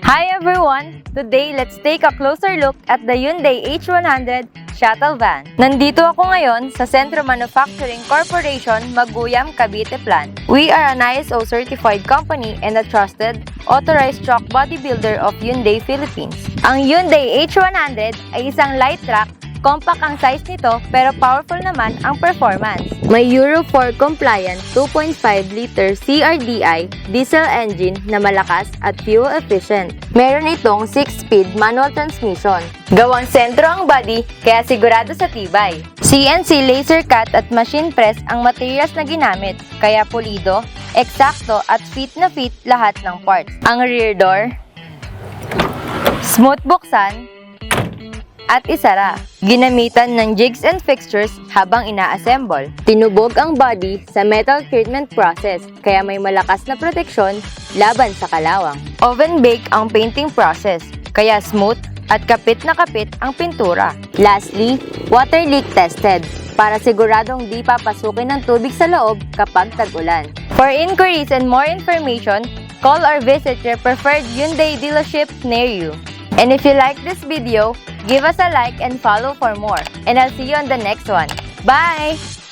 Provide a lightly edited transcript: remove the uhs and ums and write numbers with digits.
Hi everyone! Today, let's take a closer look at the Hyundai H100 Shuttle van. Nandito ako ngayon sa Centro Manufacturing Corporation, Maguyam, Cavite Plan. We are an ISO certified company and a trusted, authorized truck bodybuilder of Hyundai Philippines. Ang Hyundai H100 ay isang light truck. Compact ang size nito pero powerful naman ang performance. May Euro 4 compliant 2.5-liter CRDI diesel engine na malakas at fuel efficient. Meron itong 6-speed manual transmission. Gawang sentro ang body kaya sigurado sa tibay. CNC laser cut at machine press ang materials na ginamit kaya pulido, eksakto at fit na fit lahat ng parts. Ang rear door, smooth buksan at isara. Ginamitan ng jigs and fixtures habang ina-assemble. Tinubog ang body sa metal treatment process kaya may malakas na proteksyon laban sa kalawang. Oven bake ang painting process kaya smooth at kapit na kapit ang pintura. Lastly, water leak tested para siguradong di papasukin ng tubig sa loob kapag tag-ulan. For inquiries and more information, call or visit your preferred Hyundai dealership near you. And if you like this video, give us a like and follow for more. And I'll see you on the next one. Bye!